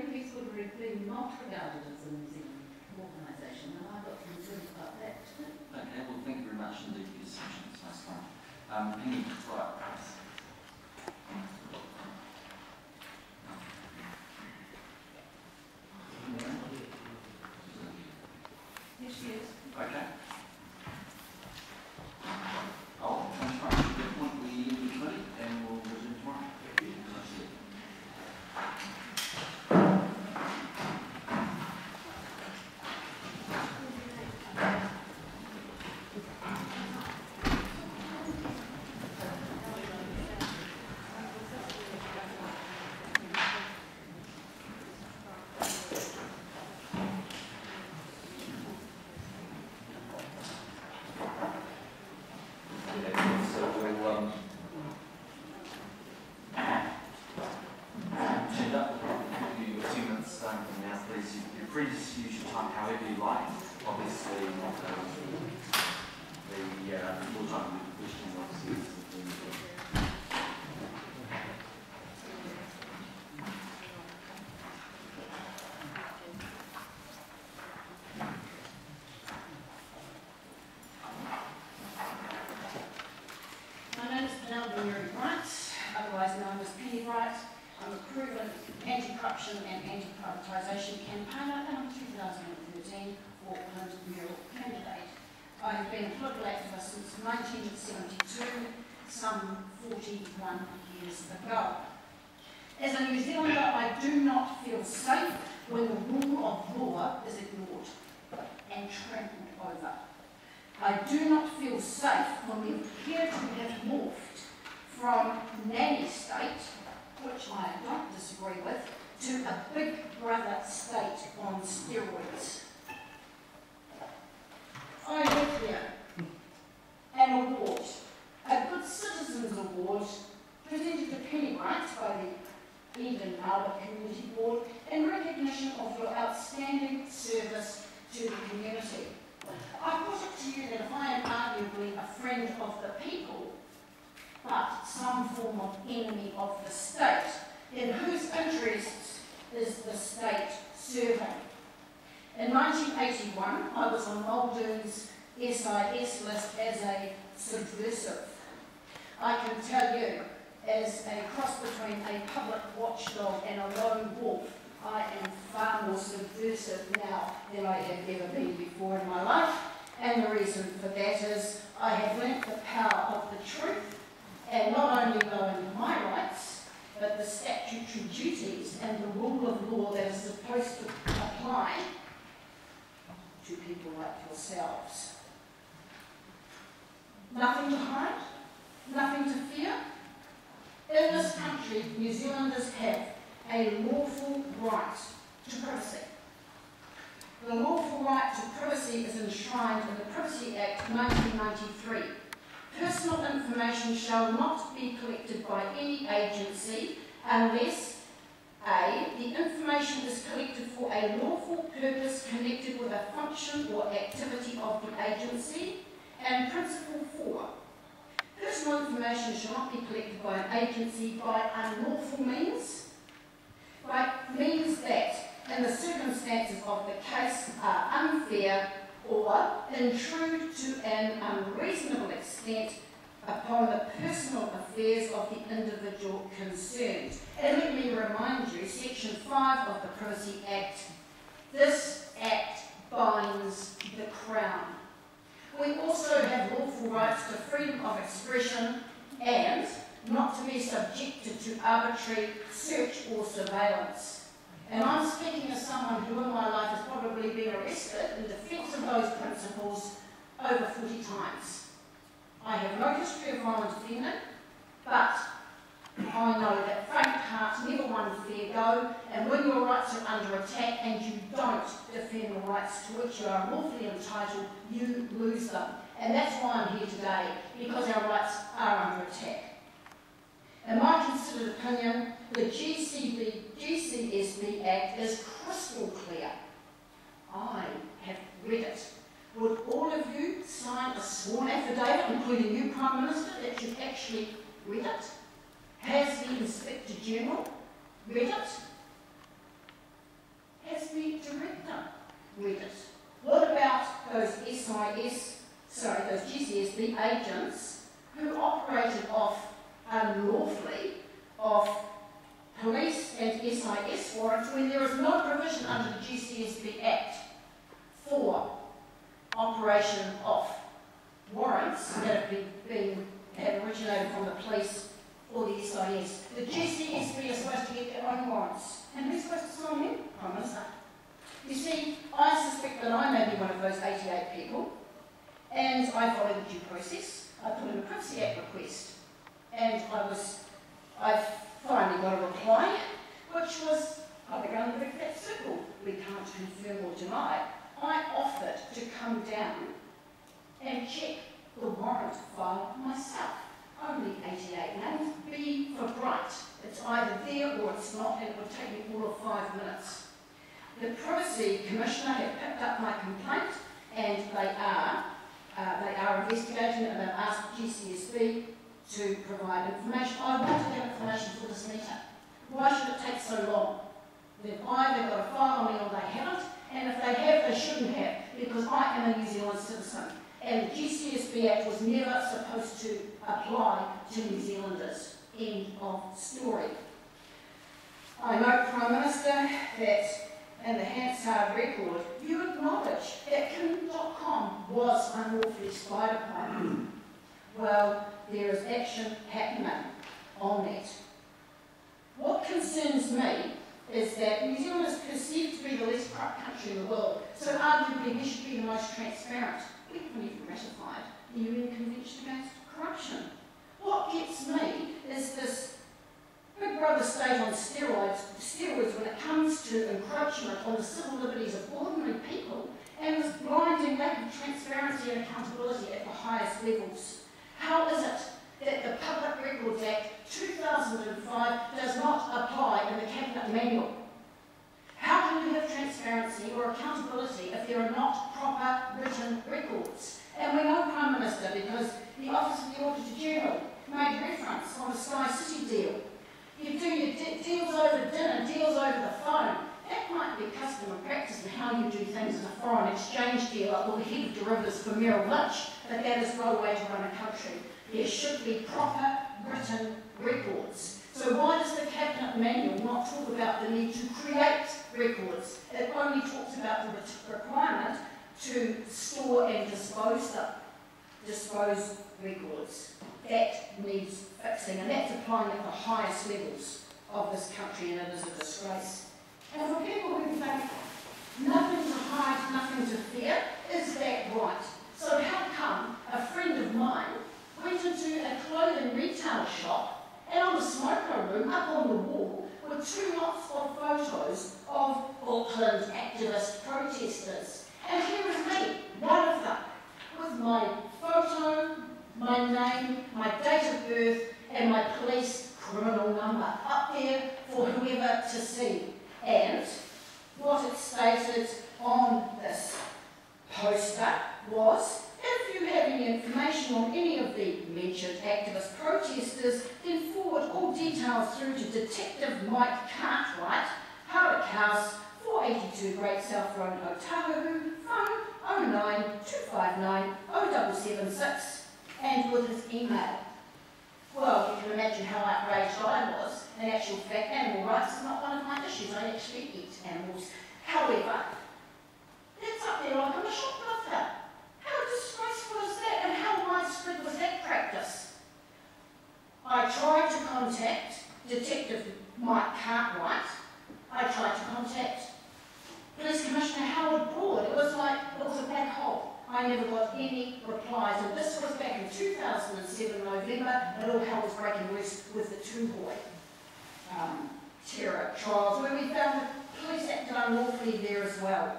Greenpeace would be not regarded as a New Zealand organisation, and I've got concerns about that too. Okay, well, thank you very much indeed for your submissions. Nice one. Any follow-up, please? Yes, she is. Okay. I'll try to get the point we end the committee and we'll resume tomorrow. And anti-privatisation campaigner and I'm a 2013 Auckland mayoral candidate. I have been a political activist since 1972, some 41 years ago. As a New Zealander, I do not feel safe when the rule of law is ignored and trampled over. I do not feel safe when we appear to have morphed from nanny state, which I don't disagree with, to a big brother state on steroids. I live here. An award, a Good Citizens Award, presented to Penny Wright by the Eden Albert Community Board in recognition of your outstanding service to the community. I put it to you that if I am arguably a friend of the people, but some form of enemy of the state, in whose interests is the state serving? In 1981, I was on Muldoon's SIS list as a subversive. I can tell you, as a cross between a public watchdog and a lone wolf, I am far more subversive now than I have ever been before in my life, and the reason for that is I have learnt the power of the truth, and not only knowing my rights, but the statutory duties and the rule of law that is supposed to apply to people like yourselves. Nothing to hide, nothing to fear. In this country, New Zealanders have a lawful right to privacy. The lawful right to privacy is enshrined in the Privacy Act 1993. Personal information shall not be collected by any agency unless A. The information is collected for a lawful purpose connected with a function or activity of the agency, and Principle 4. Personal information shall not be collected by an agency by unlawful means, by means that, in the circumstances of the case, are unfair or intrude to an unreasonable extent upon the personal affairs of the individual concerned. And let me remind you, Section 5 of the Privacy Act, this Act binds the Crown. We also have lawful rights to freedom of expression and not to be subjected to arbitrary search or surveillance. And I'm speaking as someone who in my life has probably been arrested in defence of those principles over 40 times. I have no history of violent offending, but I know that faint hearts never won fair go, and when your rights are under attack and you don't defend the rights to which you are lawfully entitled, you lose them. And that's why I'm here today, because our rights are under attack. In my considered opinion, the GCSB Act is crystal clear. I have read it. Would all of you sign a sworn affidavit, including you, Prime Minister, that you've actually read it? Has the Inspector General read it? agents who operated off unlawfully off police and SIS warrants when there is no provision under the GCSB Act for operation of warrants that have originated from the police or the SIS. The GCSB is supposed to get their own warrants. And who's supposed to sign them? Prime Minister. You see, I suspect that I may be one of those 88 people, and I followed the due process. I put in a Privacy Act request, and I finally got a reply, which was, I'll be around the big fat circle. We can't confirm or deny. I offered to come down and check the warrant file myself. Only 88 names. B for bright. It's either there or it's not, and it would take me all of 5 minutes. The Privacy Commissioner had picked up my complaint, and they are investigating it, and they've asked GCSB to provide information. I want to have information for this meeting. Why should it take so long? They've either got a file on me or they haven't, and if they have, they shouldn't have, because I am a New Zealand citizen. And the GCSB Act was never supposed to apply to New Zealanders. End of story. I note, Prime Minister, that in the Hansard record, you acknowledge that Kim.com was unlawfully spied upon. Well, there is action happening on that. What concerns me is that New Zealand is perceived to be the least corrupt country in the world, so arguably we should be the most transparent. We haven't even ratified the UN Convention Against Corruption. What gets me is this Big Brother state on steroids when it comes to encroachment on the civil liberties of ordinary people, and this blinding lack of transparency and accountability at the highest levels. How is it that the Public Records Act 2005 does not apply in the Cabinet Manual? How can you have transparency or accountability if there are not proper written records? And we know, Prime Minister, because the Office of the Auditor General made reference on the Sky City deal. You do your deals over dinner, deals over the phone. That might be custom and practice in how you do things in a foreign exchange deal, or the head of derivatives for Merrill Lynch, but that is no way to run a country. There should be proper written records. So why does the Cabinet Manual not talk about the need to create records? It only talks about the requirement to store and dispose records. That needs fixing, and that's applying at the highest levels of this country, and it is a disgrace. And for people who think nothing to hide, nothing to fear, is that right? So how come a friend of mine went into a clothing retail shop, and on the smoker room, up on the wall, were 2 lots of photos of Auckland activist protesters. And here is me, one of them, with my photo, my name, my date of birth, and my police criminal number up there for whoever to see. And what it stated on this poster was, if you have any information on any of the mentioned activist protesters, then forward all details through to Detective Mike Cartwright, Hardwick House, 482 Great South Road, Otahu, phone 09 259 0776, and with his email. Well, you can imagine how outraged I was. In actual fact, animal rights is not one of my issues. I actually eat animals. However, it's up there like I'm a shoplifter. How disgraceful is that, and how widespread was that practice? I tried to contact Detective Mike Cartwright. I tried to contact Police Commissioner Howard Broad. It was like it was a black hole. I never got any replies, and this was back in 2007 November, and all hell was breaking loose with the Tuhoe terror trials, where we found the police acted unlawfully there as well.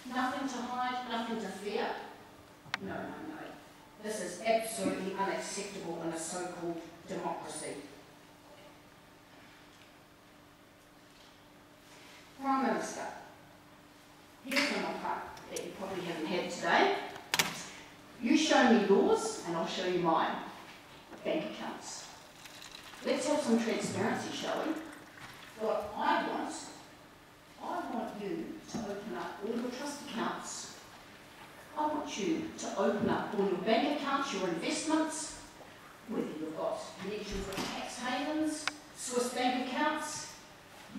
Nothing to hide, nothing to fear. No. This is absolutely unacceptable in a so-called democracy. Prime Minister, here's an offer that you probably haven't had today. You show me yours, and I'll show you mine. Bank accounts. Let's have some transparency, shall we? What I want you to open up all your trust accounts. I want you to open up all your bank accounts accounts, your investments, whether you've got connections with tax havens, Swiss bank accounts,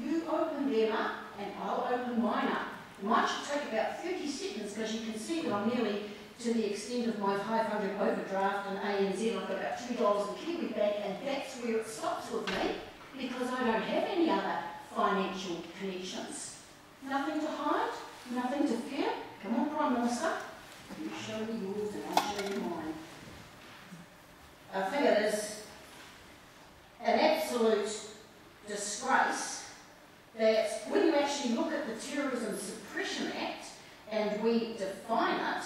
you open them up and I'll open mine up. It might take about 30 seconds because you can see that I'm nearly to the extent of my 500 overdraft and ANZ. I've got about $2 in Kiwi Bank, and that's where it stops with me because I don't have any other financial connections. Nothing to hide, nothing to fear. Come on, Prime Minister, you show me yours and I'll show you mine. I think it is an absolute disgrace that when you actually look at the Terrorism Suppression Act and we define it,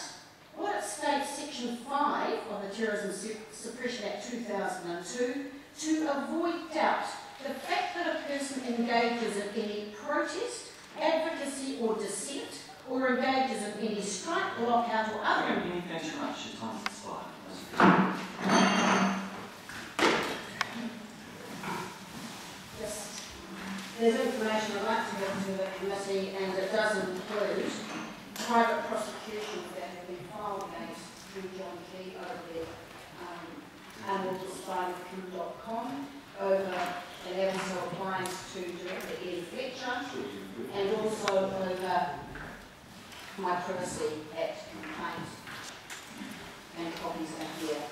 what it states, Section 5 of the Terrorism Suppression Act 2002, to avoid doubt, the fact that a person engages in any protest, advocacy or dissent, or engages in any strike, lockout or other... Okay, thanks very much. Your time has expired. Yes. There's information I'd like to give to the committee, and it does include private prosecutions that have been filed against John Key over there, unwillisfirethecoup.com, over an episode appliance to Director Ian Fletcher, and also over my Privacy Act complaint, and copies are here.